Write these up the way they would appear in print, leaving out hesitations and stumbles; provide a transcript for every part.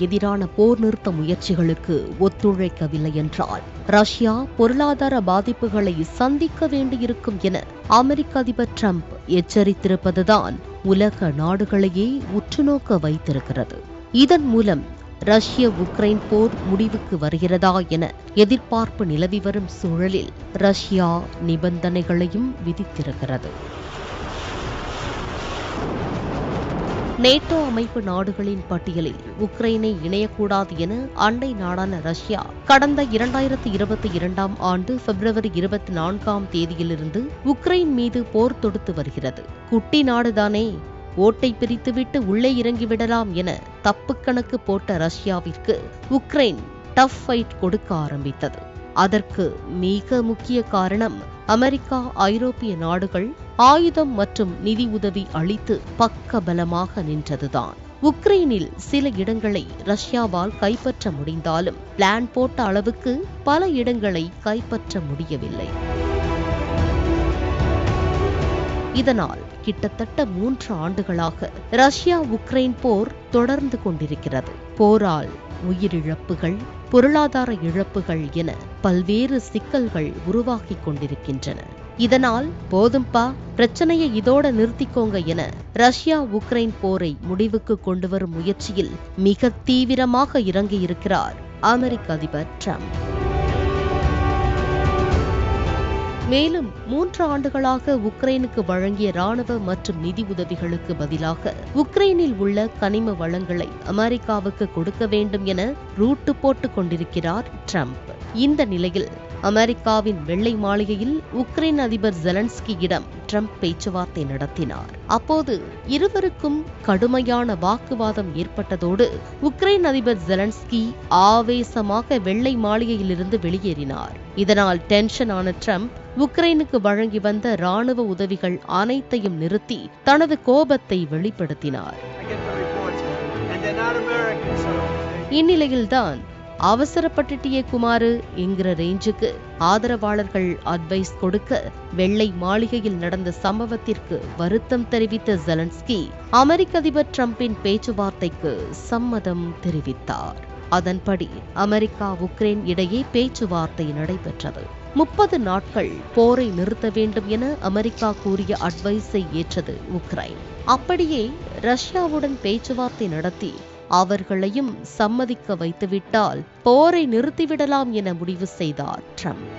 எதிரான போர் நிறுத்த முயற்சிகளுக்கு ஒத்துழைக்கவில்லை என்றால் ரஷ்யா பொருளாதார பாதிப்புகளை சந்திக்க வேண்டியிருக்கும் என அமெரிக்க அதிபர் டிரம்ப் எச்சரித்திருப்பதுதான் உலக நாடுகளையே உற்றுநோக்க வைத்திருக்கிறது. இதன் மூலம் ரஷ்ய உக்ரைன் போர் முடிவுக்கு வருகிறதா என எதிர்பார்ப்பு நிலவி வரும் சூழலில் ரஷ்யா நிபந்தனைகளையும் விதித்திருக்கிறது. நேட்டோ அமைப்பு நாடுகளின் பட்டியலில் உக்ரைனை இணையக்கூடாது என அண்டை நாடான ரஷ்யா கடந்த 2022 ஆண்டு பிப்ரவரி 24 தேதியிலிருந்து உக்ரைன் மீது போர் தொடுத்து வருகிறது. குட்டி நாடுதானே, ஓட்டை பிரித்துவிட்டு உள்ளே இறங்கிவிடலாம் என தப்பு கணக்கு போட்ட ரஷ்யாவிற்கு உக்ரைன் டஃப் ஃபைட் கொடுக்க ஆரம்பித்தது. அதற்கு மிக முக்கிய காரணம் அமெரிக்கா, ஐரோப்பிய நாடுகள் ஆயுதம் மற்றும் நிதி உதவி அளித்து பக்கபலமாக நின்றதுதான். உக்ரைனில் சில இடங்களை ரஷ்யாவால் கைப்பற்ற முடிந்தாலும் பிளான் போட்ட அளவுக்கு பல இடங்களை கைப்பற்ற முடியவில்லை. இதனால் கிட்டத்தட்ட 3 ஆண்டுகளாக ரஷ்யா உக்ரைன் போர் தொடர்ந்து கொண்டிருக்கிறது. போரால் உயிரிழப்புகள், பொருளாதார இழப்புகள் என பல்வேறு சிக்கல்கள் உருவாகிக் கொண்டிருக்கின்றன. இதனால் போதும்பா, பிரச்சனையை இதோட நிறுத்திக்கோங்க என ரஷ்யா உக்ரைன் போரை முடிவுக்கு கொண்டு வரும் முயற்சியில் மிக தீவிரமாக இறங்கியிருக்கிறார் அமெரிக்க அதிபர் டிரம்ப். மேலும் 3 ஆண்டுகளாக உக்ரைனுக்கு வழங்கிய ராணுவ மற்றும் நிதி உதவிகளுக்கு பதிலாக உக்ரைனில் உள்ள கனிம வளங்களை அமெரிக்காவுக்கு கொடுக்க வேண்டும் என ரூட்டு போட்டுக் கொண்டிருக்கிறார் டிரம்ப். இந்த நிலையில் அமெரிக்காவின் வெள்ளை மாளிகையில் உக்ரைன் அதிபர் ஜெலன்ஸ்கியிடம் டிரம்ப் பேச்சுவார்த்தை நடத்தினார். அப்போது இருவருக்கும் கடுமையான வாக்குவாதம் ஏற்பட்டதோடு உக்ரைன் அதிபர் ஜெலன்ஸ்கி ஆவேசமாக வெள்ளை மாளிகையிலிருந்து வெளியேறினார். இதனால் டென்ஷன் ஆன டிரம்ப் உக்ரைனுக்கு வழங்கி வந்த ராணுவ உதவிகள் அனைத்தையும் நிறுத்தி தனது கோபத்தை வெளிப்படுத்தினார். இந்நிலையில்தான் அவசரப்பட்டுட்டியே குமாரு என்கிற ரேஞ்சுக்கு ஆதரவாளர்கள் அட்வைஸ் கொடுக்க வெள்ளை மாளிகையில் நடந்த சம்பவத்திற்கு வருத்தம் தெரிவித்த ஜெலன்ஸ்கி அமெரிக்க அதிபர் டிரம்பின் பேச்சுவார்த்தைக்கு சம்மதம் தெரிவித்தார். அதன்படி அமெரிக்கா உக்ரைன் இடையே பேச்சுவார்த்தை நடைபெற்றது. 30 நாட்கள் போரை நிறுத்த வேண்டும் என அமெரிக்கா கூறிய அட்வைஸை ஏற்றது உக்ரைன். அப்படியே ரஷ்யாவுடன் பேச்சுவார்த்தை நடத்தி அவர்களையும் சம்மதிக்க வைத்துவிட்டால் போரை நிறுத்திவிடலாம் என முடிவு செய்தார் டிரம்ப்.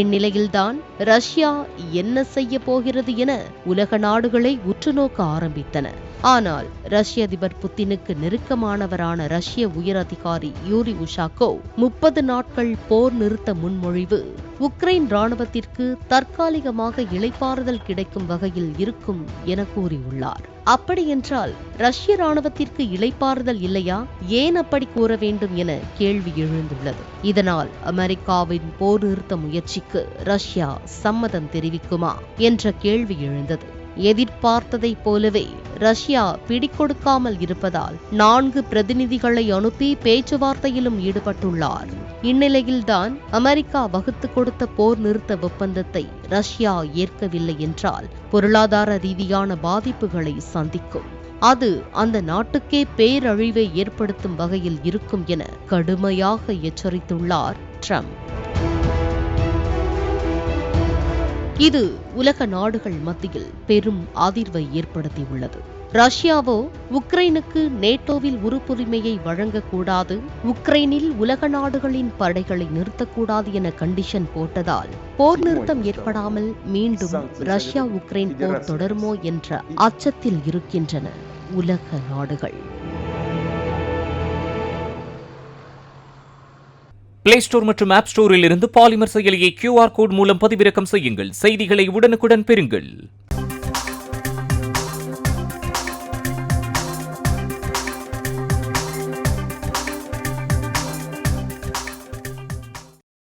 இந்நிலையில்தான் ரஷ்யா என்ன செய்ய போகிறது என உலக நாடுகளை உற்றுநோக்க ஆரம்பித்தன. ஆனால் ரஷ்ய அதிபர் புத்தினுக்கு நெருக்கமானவரான ரஷ்ய உயர் அதிகாரி யூரி உஷாகோவ் 30 நாட்கள் போர் நிறுத்த முன்மொழிவு உக்ரைன் ராணுவத்திற்கு தற்காலிகமாக இளைப்பாறுதல் கிடைக்கும் வகையில் இருக்கும் என கூறியுள்ளார். அப்படியென்றால் ரஷ்ய ராணுவத்திற்கு இளைப்பாறுதல் இல்லையா? ஏன் அப்படி கூற வேண்டும் என கேள்வி எழுந்துள்ளது. இதனால் அமெரிக்காவின் போர் நிறுத்த முயற்சிக்கு ரஷ்யா சம்மதம் தெரிவிக்குமா என்ற கேள்வி எழுந்தது. எதிர்பார்த்ததை போலவே ரஷ்யா பிடிக்கொடுக்காமல் இருப்பதால் 4 பிரதிநிதிகளை அனுப்பி பேச்சுவார்த்தையிலும் ஈடுபட்டுள்ளார். இந்நிலையில்தான் அமெரிக்கா வகுத்து கொடுத்த போர் நிறுத்த ஒப்பந்தத்தை ரஷ்யா ஏற்கவில்லை என்றால் பொருளாதார ரீதியான பாதிப்புகளை சந்திக்கும். அது அந்த நாட்டுக்கே பேரழிவை ஏற்படுத்தும் வகையில் இருக்கும் என கடுமையாக எச்சரித்துள்ளார் டிரம்ப். இது உலக நாடுகள் மத்தியில் பெரும் அதிர்வை ஏற்படுத்தியுள்ளது. ரஷ்யாவோ உக்ரைனுக்கு நேட்டோவில் உறுப்புரிமையை வழங்கக்கூடாது, உக்ரைனில் உலக நாடுகளின் படைகளை நிறுத்தக்கூடாது என கண்டிஷன் போட்டதால் போர் நிறுத்தம் ஏற்படாமல் மீண்டும் ரஷ்யா உக்ரைன் போர் தொடருமோ என்ற அச்சத்தில் இருக்கின்றன உலக நாடுகள். பிளே ஸ்டோர் மற்றும் ஆப் ஸ்டோரில் இருந்து பாலிமர் செயலியை QR கோட் மூலம் பதிவிறக்கம் செய்யுங்கள். செய்திகளை உடனுக்குடன் பெறுங்கள்.